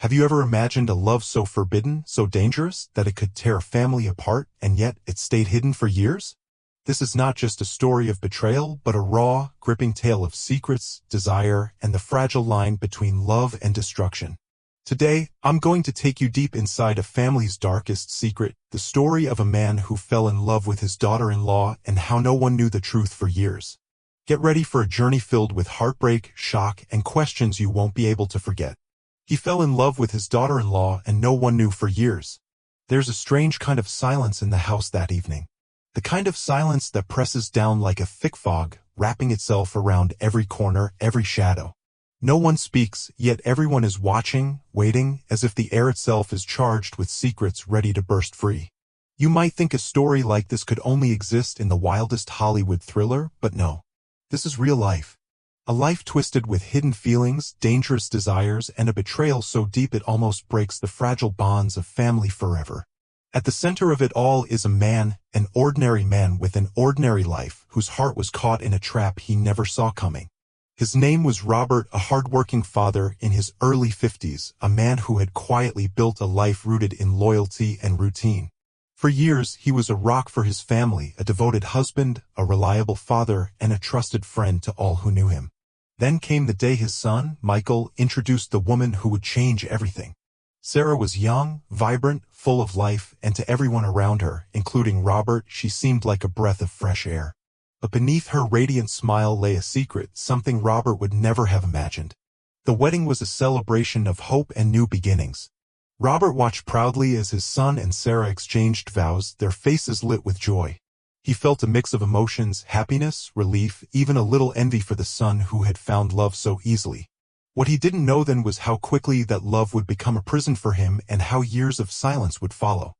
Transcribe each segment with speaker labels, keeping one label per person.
Speaker 1: Have you ever imagined a love so forbidden, so dangerous, that it could tear a family apart, and yet it stayed hidden for years? This is not just a story of betrayal, but a raw, gripping tale of secrets, desire, and the fragile line between love and destruction. Today, I'm going to take you deep inside a family's darkest secret, the story of a man who fell in love with his daughter-in-law and how no one knew the truth for years. Get ready for a journey filled with heartbreak, shock, and questions you won't be able to forget. He fell in love with his daughter-in-law and no one knew for years. There's a strange kind of silence in the house that evening. The kind of silence that presses down like a thick fog, wrapping itself around every corner, every shadow. No one speaks, yet everyone is watching, waiting, as if the air itself is charged with secrets ready to burst free. You might think a story like this could only exist in the wildest Hollywood thriller, but no. This is real life. A life twisted with hidden feelings, dangerous desires, and a betrayal so deep it almost breaks the fragile bonds of family forever. At the center of it all is a man, an ordinary man with an ordinary life, whose heart was caught in a trap he never saw coming. His name was Robert, a hard-working father in his early 50s, a man who had quietly built a life rooted in loyalty and routine. For years, he was a rock for his family, a devoted husband, a reliable father, and a trusted friend to all who knew him. Then came the day his son, Michael, introduced the woman who would change everything. Sarah was young, vibrant, full of life, and to everyone around her, including Robert, she seemed like a breath of fresh air. But beneath her radiant smile lay a secret, something Robert would never have imagined. The wedding was a celebration of hope and new beginnings. Robert watched proudly as his son and Sarah exchanged vows, their faces lit with joy. He felt a mix of emotions, happiness, relief, even a little envy for the son who had found love so easily. What he didn't know then was how quickly that love would become a prison for him and how years of silence would follow.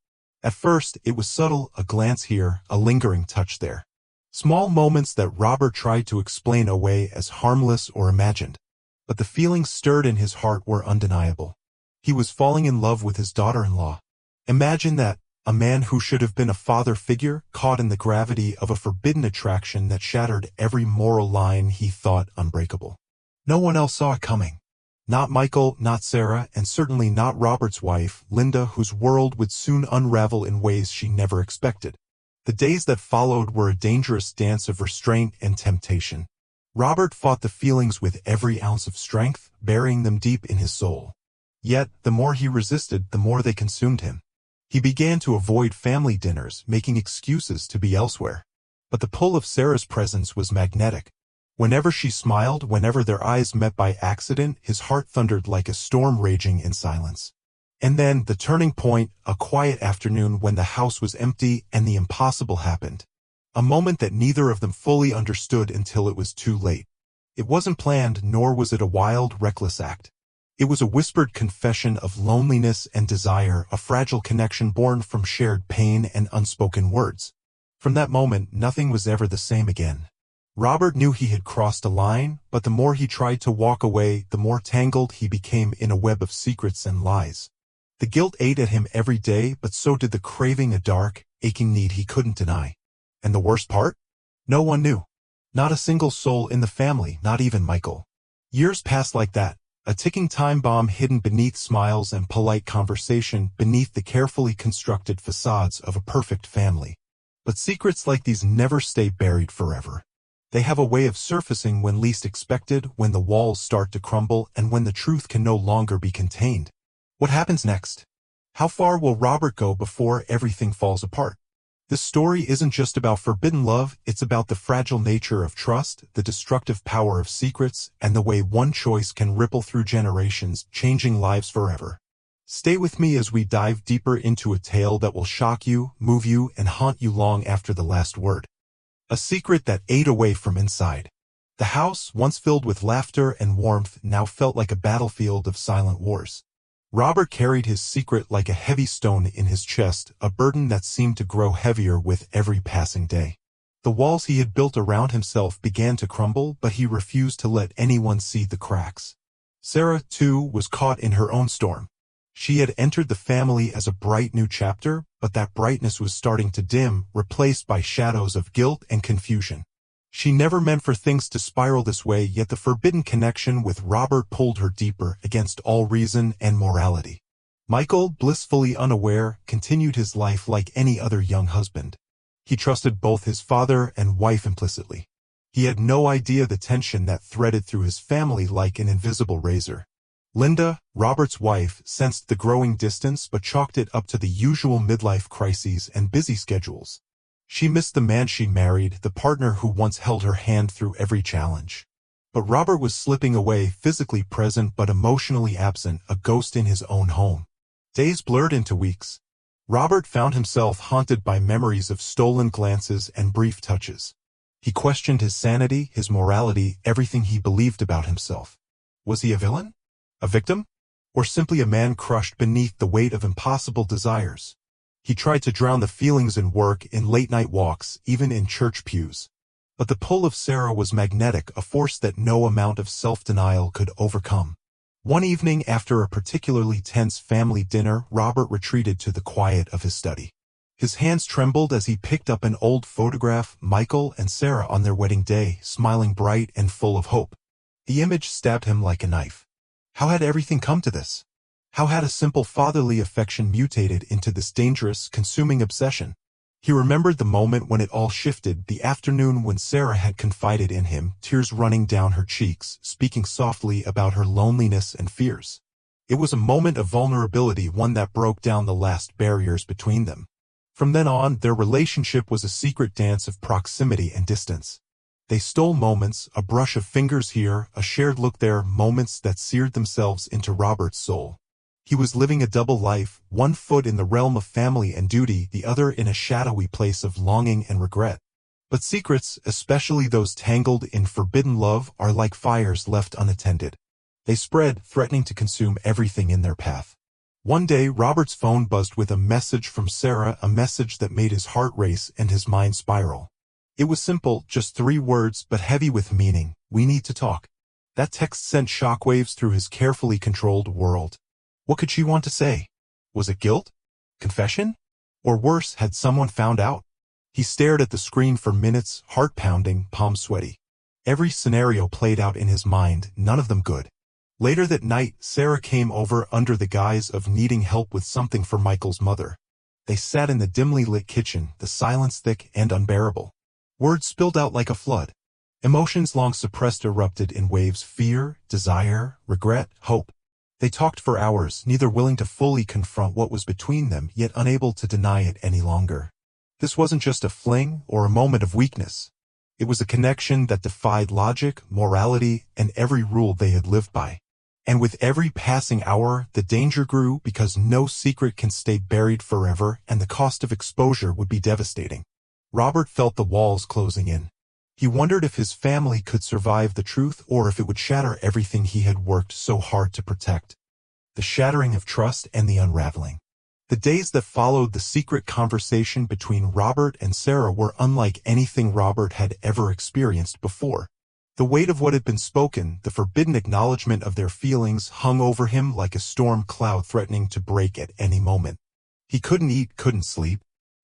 Speaker 1: At first, it was subtle, a glance here, a lingering touch there. Small moments that Robert tried to explain away as harmless or imagined. But the feelings stirred in his heart were undeniable. He was falling in love with his daughter-in-law. Imagine that. A man who should have been a father figure, caught in the gravity of a forbidden attraction that shattered every moral line he thought unbreakable. No one else saw it coming. Not Michael, not Sarah, and certainly not Robert's wife, Linda, whose world would soon unravel in ways she never expected. The days that followed were a dangerous dance of restraint and temptation. Robert fought the feelings with every ounce of strength, burying them deep in his soul. Yet, the more he resisted, the more they consumed him. He began to avoid family dinners, making excuses to be elsewhere. But the pull of Sarah's presence was magnetic. Whenever she smiled, whenever their eyes met by accident, his heart thundered like a storm raging in silence. And then, the turning point, a quiet afternoon when the house was empty and the impossible happened. A moment that neither of them fully understood until it was too late. It wasn't planned, nor was it a wild, reckless act. It was a whispered confession of loneliness and desire, a fragile connection born from shared pain and unspoken words. From that moment, nothing was ever the same again. Robert knew he had crossed a line, but the more he tried to walk away, the more tangled he became in a web of secrets and lies. The guilt ate at him every day, but so did the craving, a dark, aching need he couldn't deny. And the worst part? No one knew. Not a single soul in the family, not even Michael. Years passed like that. A ticking time bomb hidden beneath smiles and polite conversation, beneath the carefully constructed facades of a perfect family. But secrets like these never stay buried forever. They have a way of surfacing when least expected, when the walls start to crumble, and when the truth can no longer be contained. What happens next? How far will Robert go before everything falls apart? This story isn't just about forbidden love, it's about the fragile nature of trust, the destructive power of secrets, and the way one choice can ripple through generations, changing lives forever. Stay with me as we dive deeper into a tale that will shock you, move you, and haunt you long after the last word. A secret that ate away from inside. The house, once filled with laughter and warmth, now felt like a battlefield of silent wars. Robert carried his secret like a heavy stone in his chest, a burden that seemed to grow heavier with every passing day. The walls he had built around himself began to crumble, but he refused to let anyone see the cracks. Sarah, too, was caught in her own storm. She had entered the family as a bright new chapter, but that brightness was starting to dim, replaced by shadows of guilt and confusion. She never meant for things to spiral this way, yet the forbidden connection with Robert pulled her deeper against all reason and morality. Michael, blissfully unaware, continued his life like any other young husband. He trusted both his father and wife implicitly. He had no idea the tension that threaded through his family like an invisible razor. Linda, Robert's wife, sensed the growing distance but chalked it up to the usual midlife crises and busy schedules. She missed the man she married, the partner who once held her hand through every challenge. But Robert was slipping away, physically present but emotionally absent, a ghost in his own home. Days blurred into weeks. Robert found himself haunted by memories of stolen glances and brief touches. He questioned his sanity, his morality, everything he believed about himself. Was he a villain? A victim? Or simply a man crushed beneath the weight of impossible desires? He tried to drown the feelings in work, in late-night walks, even in church pews. But the pull of Sarah was magnetic, a force that no amount of self-denial could overcome. One evening after a particularly tense family dinner, Robert retreated to the quiet of his study. His hands trembled as he picked up an old photograph, Michael and Sarah on their wedding day, smiling bright and full of hope. The image stabbed him like a knife. How had everything come to this? How had a simple fatherly affection mutated into this dangerous, consuming obsession? He remembered the moment when it all shifted, the afternoon when Sarah had confided in him, tears running down her cheeks, speaking softly about her loneliness and fears. It was a moment of vulnerability, one that broke down the last barriers between them. From then on, their relationship was a secret dance of proximity and distance. They stole moments, a brush of fingers here, a shared look there, moments that seared themselves into Robert's soul. He was living a double life, one foot in the realm of family and duty, the other in a shadowy place of longing and regret. But secrets, especially those tangled in forbidden love, are like fires left unattended. They spread, threatening to consume everything in their path. One day, Robert's phone buzzed with a message from Sarah, a message that made his heart race and his mind spiral. It was simple, just 3 words, but heavy with meaning. We need to talk. That text sent shockwaves through his carefully controlled world. What could she want to say? Was it guilt? Confession? Or worse, had someone found out? He stared at the screen for minutes, heart pounding, palms sweaty. Every scenario played out in his mind, none of them good. Later that night, Sarah came over under the guise of needing help with something for Michael's mother. They sat in the dimly lit kitchen, the silence thick and unbearable. Words spilled out like a flood. Emotions long suppressed erupted in waves: fear, desire, regret, hope. They talked for hours, neither willing to fully confront what was between them, yet unable to deny it any longer. This wasn't just a fling or a moment of weakness. It was a connection that defied logic, morality, and every rule they had lived by. And with every passing hour, the danger grew, because no secret can stay buried forever, and the cost of exposure would be devastating. Robert felt the walls closing in. He wondered if his family could survive the truth, or if it would shatter everything he had worked so hard to protect. The shattering of trust and the unraveling. The days that followed the secret conversation between Robert and Sarah were unlike anything Robert had ever experienced before. The weight of what had been spoken, the forbidden acknowledgement of their feelings, hung over him like a storm cloud threatening to break at any moment. He couldn't eat, couldn't sleep.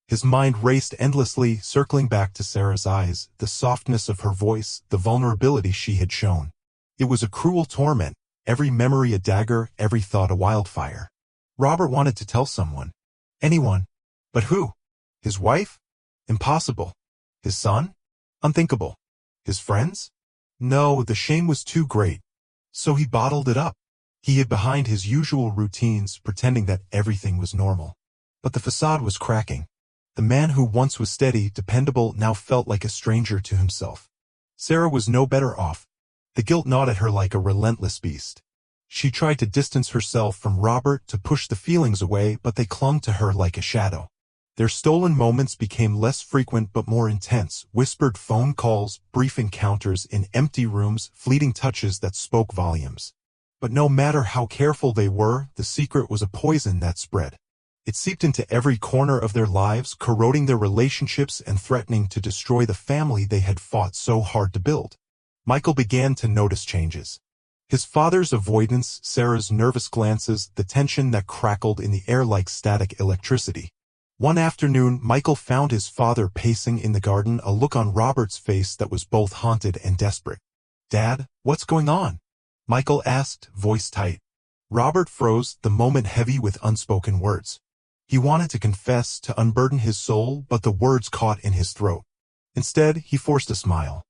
Speaker 1: His mind raced endlessly, circling back to Sarah's eyes, the softness of her voice, the vulnerability she had shown. It was a cruel torment, every memory a dagger, every thought a wildfire. Robert wanted to tell someone. Anyone. But who? His wife? Impossible. His son? Unthinkable. His friends? No, the shame was too great. So he bottled it up. He hid behind his usual routines, pretending that everything was normal. But the facade was cracking. The man who once was steady, dependable, now felt like a stranger to himself. Sarah was no better off. The guilt gnawed at her like a relentless beast. She tried to distance herself from Robert, to push the feelings away, but they clung to her like a shadow. Their stolen moments became less frequent but more intense, whispered phone calls, brief encounters in empty rooms, fleeting touches that spoke volumes. But no matter how careful they were, the secret was a poison that spread. It seeped into every corner of their lives, corroding their relationships and threatening to destroy the family they had fought so hard to build. Michael began to notice changes. His father's avoidance, Sarah's nervous glances, the tension that crackled in the air like static electricity. One afternoon, Michael found his father pacing in the garden, a look on Robert's face that was both haunted and desperate. "Dad, what's going on?" Michael asked, voice tight. Robert froze, the moment heavy with unspoken words. He wanted to confess, to unburden his soul, but the words caught in his throat. Instead, he forced a smile.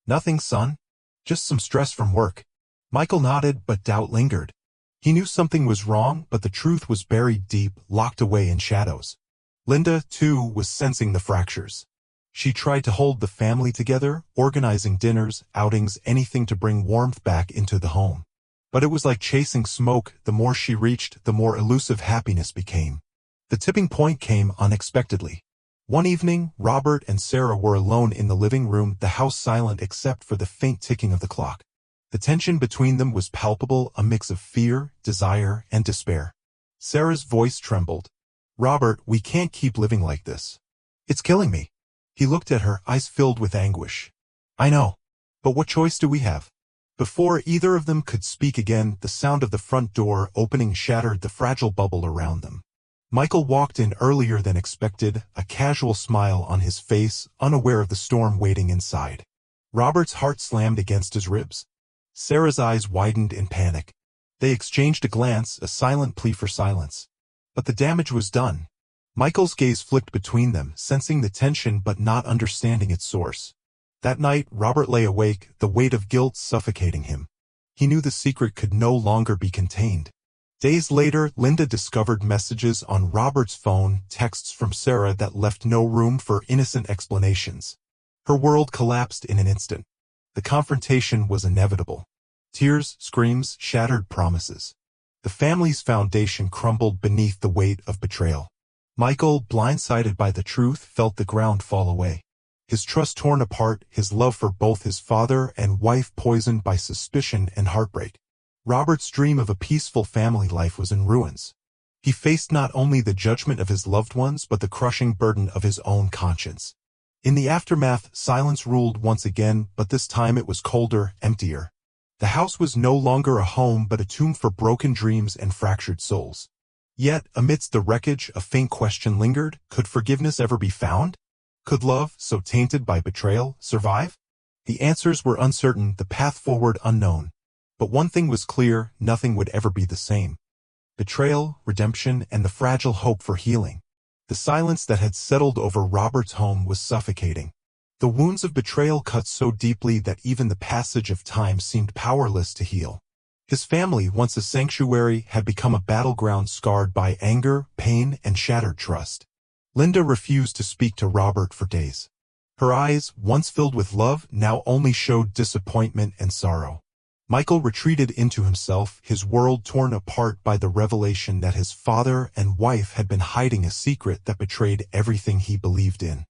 Speaker 1: "Nothing, son. Just some stress from work." Michael nodded, but doubt lingered. He knew something was wrong, but the truth was buried deep, locked away in shadows. Linda, too, was sensing the fractures. She tried to hold the family together, organizing dinners, outings, anything to bring warmth back into the home. But it was like chasing smoke. The more she reached, the more elusive happiness became. The tipping point came unexpectedly. One evening, Robert and Sarah were alone in the living room, the house silent except for the faint ticking of the clock. The tension between them was palpable, a mix of fear, desire, and despair. Sarah's voice trembled. "Robert, we can't keep living like this. It's killing me." He looked at her, eyes filled with anguish. "I know. But what choice do we have?" Before either of them could speak again, the sound of the front door opening shattered the fragile bubble around them. Michael walked in earlier than expected, a casual smile on his face, unaware of the storm waiting inside. Robert's heart slammed against his ribs. Sarah's eyes widened in panic. They exchanged a glance, a silent plea for silence. But the damage was done. Michael's gaze flicked between them, sensing the tension but not understanding its source. That night, Robert lay awake, the weight of guilt suffocating him. He knew the secret could no longer be contained. Days later, Linda discovered messages on Robert's phone, texts from Sarah that left no room for innocent explanations. Her world collapsed in an instant. The confrontation was inevitable. Tears, screams, shattered promises. The family's foundation crumbled beneath the weight of betrayal. Michael, blindsided by the truth, felt the ground fall away. His trust torn apart, his love for both his father and wife poisoned by suspicion and heartbreak. Robert's dream of a peaceful family life was in ruins. He faced not only the judgment of his loved ones but the crushing burden of his own conscience. In the aftermath, silence ruled once again, but this time it was colder, emptier. The house was no longer a home but a tomb for broken dreams and fractured souls. Yet, amidst the wreckage, a faint question lingered. Could forgiveness ever be found? Could love, so tainted by betrayal, survive? The answers were uncertain, the path forward unknown. But one thing was clear, nothing would ever be the same. Betrayal, redemption, and the fragile hope for healing. The silence that had settled over Robert's home was suffocating. The wounds of betrayal cut so deeply that even the passage of time seemed powerless to heal. His family, once a sanctuary, had become a battleground scarred by anger, pain, and shattered trust. Linda refused to speak to Robert for days. Her eyes, once filled with love, now only showed disappointment and sorrow. Michael retreated into himself, his world torn apart by the revelation that his father and wife had been hiding a secret that betrayed everything he believed in.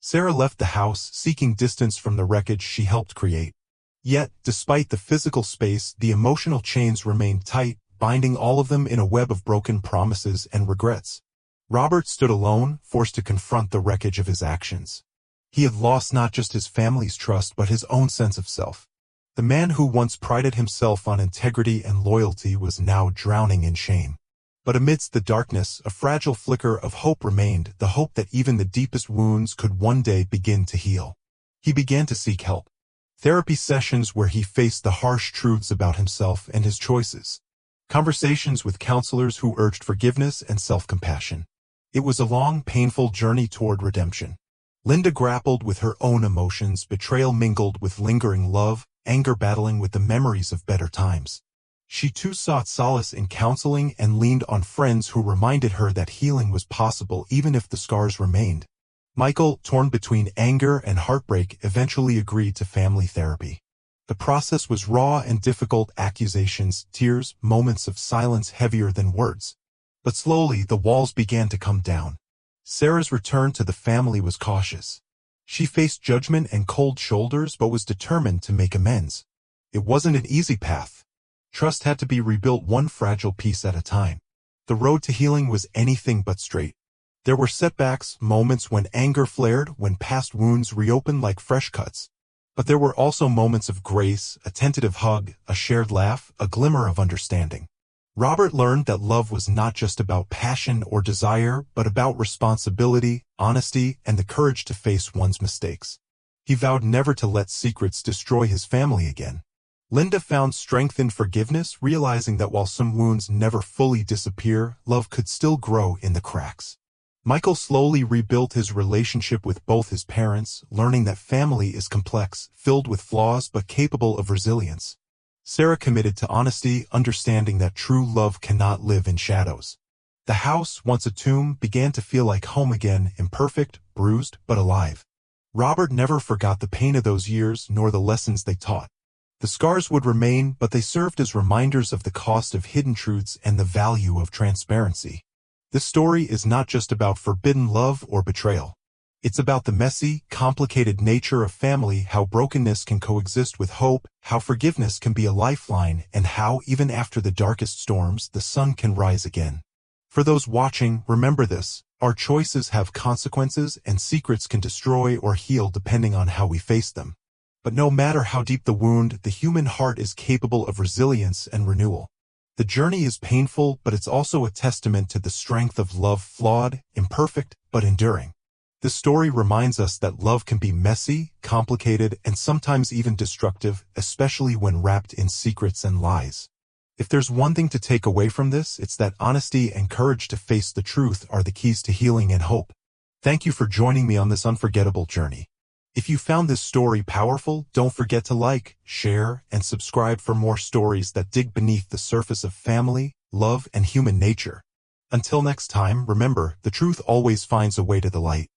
Speaker 1: Sarah left the house, seeking distance from the wreckage she helped create. Yet, despite the physical space, the emotional chains remained tight, binding all of them in a web of broken promises and regrets. Robert stood alone, forced to confront the wreckage of his actions. He had lost not just his family's trust but his own sense of self. The man who once prided himself on integrity and loyalty was now drowning in shame. But amidst the darkness, a fragile flicker of hope remained, the hope that even the deepest wounds could one day begin to heal. He began to seek help. Therapy sessions where he faced the harsh truths about himself and his choices. Conversations with counselors who urged forgiveness and self-compassion. It was a long, painful journey toward redemption. Linda grappled with her own emotions, betrayal mingled with lingering love, anger battling with the memories of better times. She too sought solace in counseling and leaned on friends who reminded her that healing was possible even if the scars remained. Michael, torn between anger and heartbreak, eventually agreed to family therapy. The process was raw and difficult, accusations, tears, moments of silence heavier than words. But slowly the walls began to come down. Sarah's return to the family was cautious. She faced judgment and cold shoulders but was determined to make amends. It wasn't an easy path. Trust had to be rebuilt one fragile piece at a time. The road to healing was anything but straight. There were setbacks, moments when anger flared, when past wounds reopened like fresh cuts. But there were also moments of grace, a tentative hug, a shared laugh, a glimmer of understanding. Robert learned that love was not just about passion or desire, but about responsibility, honesty, and the courage to face one's mistakes. He vowed never to let secrets destroy his family again. Linda found strength in forgiveness, realizing that while some wounds never fully disappear, love could still grow in the cracks. Michael slowly rebuilt his relationship with both his parents, learning that family is complex, filled with flaws but capable of resilience. Sarah committed to honesty, understanding that true love cannot live in shadows. The house, once a tomb, began to feel like home again, imperfect, bruised, but alive. Robert never forgot the pain of those years nor the lessons they taught. The scars would remain, but they served as reminders of the cost of hidden truths and the value of transparency. This story is not just about forbidden love or betrayal. It's about the messy, complicated nature of family, how brokenness can coexist with hope, how forgiveness can be a lifeline, and how, even after the darkest storms, the sun can rise again. For those watching, remember this: our choices have consequences, and secrets can destroy or heal depending on how we face them. But no matter how deep the wound, the human heart is capable of resilience and renewal. The journey is painful, but it's also a testament to the strength of love, flawed, imperfect, but enduring. This story reminds us that love can be messy, complicated, and sometimes even destructive, especially when wrapped in secrets and lies. If there's one thing to take away from this, it's that honesty and courage to face the truth are the keys to healing and hope. Thank you for joining me on this unforgettable journey. If you found this story powerful, don't forget to like, share, and subscribe for more stories that dig beneath the surface of family, love, and human nature. Until next time, remember, the truth always finds a way to the light.